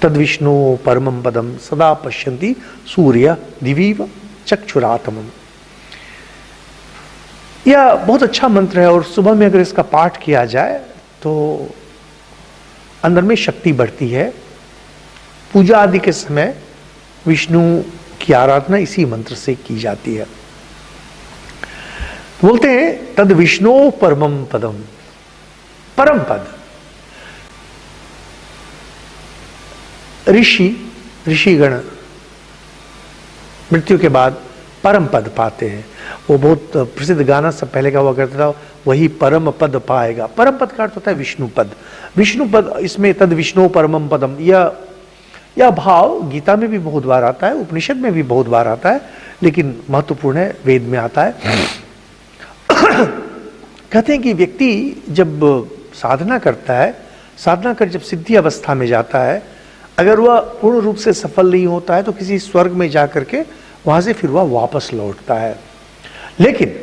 तद विष्णु परमं पदम सदा पश्यन्ति सूर्य दिवीव चक्षुरातमम। यह बहुत अच्छा मंत्र है और सुबह में अगर इसका पाठ किया जाए तो अंदर में शक्ति बढ़ती है। पूजा आदि के समय विष्णु की आराधना इसी मंत्र से की जाती है। बोलते हैं तद विष्णु परमं पदम, परम पद। ऋषिगण मृत्यु के बाद परम पद पाते हैं। वो बहुत प्रसिद्ध गाना सब पहले का हुआ करता था, वही परम पद पाएगा। परम पद का अर्थ होता है विष्णु पद। विष्णु पद, इसमें तद विष्णु परमम पदम, यह भाव गीता में भी बहुत बार आता है, उपनिषद में भी बहुत बार आता है, लेकिन महत्वपूर्ण है वेद में आता है। कहते हैं कि व्यक्ति जब साधना करता है, साधना कर जब सिद्धि अवस्था में जाता है, अगर वह पूर्ण रूप से सफल नहीं होता है तो किसी स्वर्ग में जाकर के वहां से फिर वह वापस लौटता है। लेकिन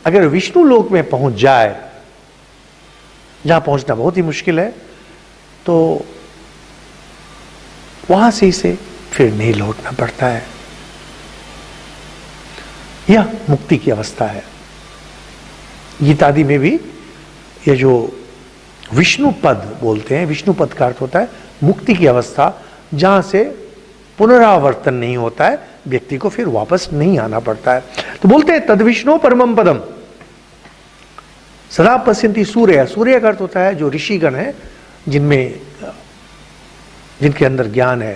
अगर विष्णु लोक में पहुंच जाए, जहां पहुंचना बहुत ही मुश्किल है, तो वहां से इसे फिर नहीं लौटना पड़ता है। यह मुक्ति की अवस्था है। गीतादि में भी यह जो विष्णु पद बोलते हैं, विष्णु पद का अर्थ होता है मुक्ति की अवस्था, जहां से पुनरावर्तन नहीं होता है, व्यक्ति को फिर वापस नहीं आना पड़ता है। तो बोलते हैं तद विष्णु परमम पदम सदा पश्यन्ति सूर्य। सूर्य का अर्थ होता है जो ऋषिगण है, जिनके अंदर ज्ञान है।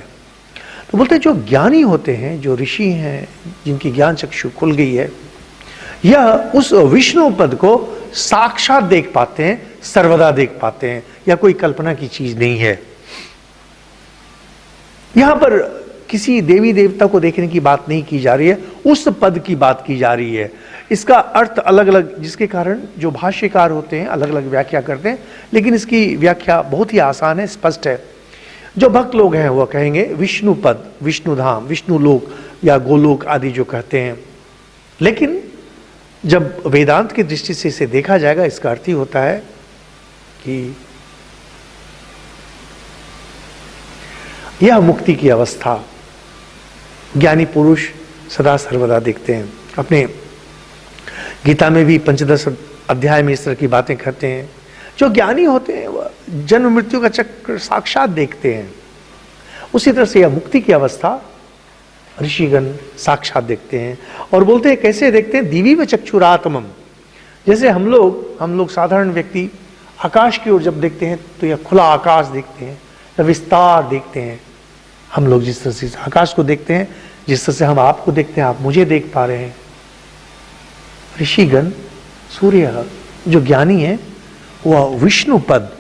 तो बोलते हैं जो ज्ञानी होते हैं, जो ऋषि हैं, जिनकी ज्ञान चक्षु खुल गई है, यह उस विष्णु पद को साक्षात देख पाते हैं, सर्वदा देख पाते हैं। यह कोई कल्पना की चीज नहीं है। यहां पर किसी देवी देवता को देखने की बात नहीं की जा रही है, उस पद की बात की जा रही है। इसका अर्थ अलग अलग, जिसके कारण जो भाष्यकार होते हैं अलग अलग व्याख्या करते हैं, लेकिन इसकी व्याख्या बहुत ही आसान है, स्पष्ट है। जो भक्त लोग हैं वह कहेंगे विष्णु पद, विष्णु धाम, विष्णु लोक या गोलोक आदि जो कहते हैं। लेकिन जब वेदांत की दृष्टि से इसे देखा जाएगा, इसका अर्थ ही होता है कि यह मुक्ति की अवस्था ज्ञानी पुरुष सदा सर्वदा देखते हैं। अपने गीता में भी पंचदश अध्याय में इस तरह की बातें करते हैं। जो ज्ञानी होते हैं वह जन्म मृत्यु का चक्र साक्षात देखते हैं। उसी तरह से यह मुक्ति की अवस्था ऋषिगण साक्षात देखते हैं। और बोलते हैं कैसे देखते हैं, दिवी व चक्षुरात्मम। जैसे हम लोग साधारण व्यक्ति आकाश की ओर जब देखते हैं तो यह खुला आकाश देखते हैं, या विस्तार देखते हैं। हम लोग जिस तरह से आकाश को देखते हैं, जिस तरह से हम आपको देखते हैं, आप मुझे देख पा रहे हैं। ऋषिगण, सूर्य, जो ज्ञानी है, वह विष्णु पद,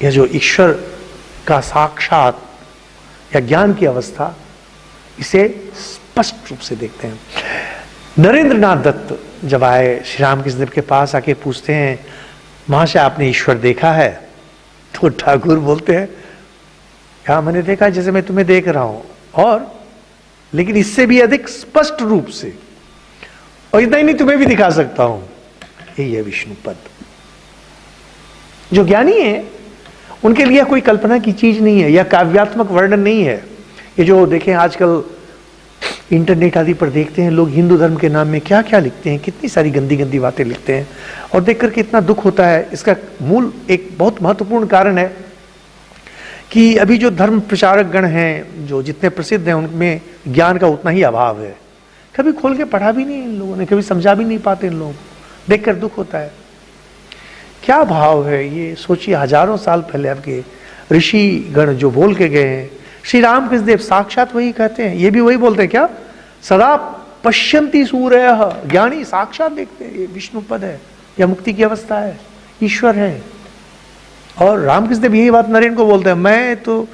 यह जो ईश्वर का साक्षात या ज्ञान की अवस्था, इसे स्पष्ट रूप से देखते हैं। नरेंद्रनाथ दत्त जब आए श्री रामकृष्ण देव के पास, आके पूछते हैं महाशय आपने ईश्वर देखा है? तो ठाकुर बोलते हैं क्या मैंने देखा जैसे मैं तुम्हें देख रहा हूं, और लेकिन इससे भी अधिक स्पष्ट रूप से, और इतना ही नहीं तुम्हें भी दिखा सकता हूं। यही है विष्णु पद। जो ज्ञानी है उनके लिए कोई कल्पना की चीज नहीं है, यह काव्यात्मक वर्णन नहीं है। ये जो देखें आजकल इंटरनेट आदि पर देखते हैं लोग हिंदू धर्म के नाम में क्या क्या लिखते हैं, कितनी सारी गंदी गंदी बातें लिखते हैं, और देख करके इतना दुख होता है। इसका मूल एक बहुत महत्वपूर्ण कारण है कि अभी जो धर्म प्रचारक गण हैं, जो जितने प्रसिद्ध हैं, उनमें ज्ञान का उतना ही अभाव है। कभी खोल के पढ़ा भी नहीं इन लोगों ने, कभी समझा भी नहीं पाते इन लोग, देखकर दुख होता है। क्या भाव है ये सोचिए। हजारों साल पहले आपके ऋषि गण जो बोल के गए हैं, श्री रामकृष्ण देव साक्षात वही कहते हैं, ये भी वही बोलते हैं। क्या सदा पश्यन्ति सूर्य, ज्ञानी साक्षात देखते हैं। ये विष्णु पद है, यह मुक्ति की अवस्था है, ईश्वर है। और रामकृष्ण देव यही बात नरेन को बोलते हैं, मैं तो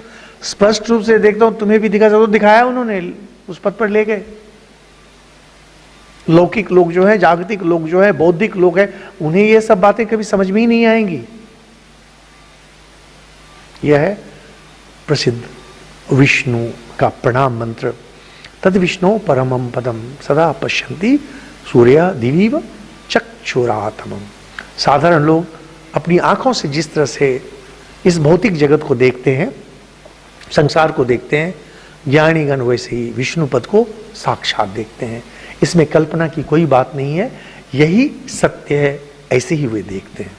स्पष्ट रूप से देखता हूं, तुम्हें भी दिखा सकता, दिखाया उन्होंने, उस पद पर ले गए। लौकिक लोग जो है, जागतिक लोग जो है, बौद्धिक लोग हैं, उन्हें ये सब बातें कभी समझ में ही नहीं आएंगी। यह है प्रसिद्ध विष्णु का प्रणाम मंत्र, तद विष्णु परमम पदम सदा पश्यन्ति सूर्य दिवीव चक्षुरात्मम। साधारण लोग अपनी आंखों से जिस तरह से इस भौतिक जगत को देखते हैं, संसार को देखते हैं, ज्ञानीगण वैसे ही विष्णु पद को साक्षात देखते हैं। इसमें कल्पना की कोई बात नहीं है, यही सत्य है, ऐसे ही वे देखते हैं।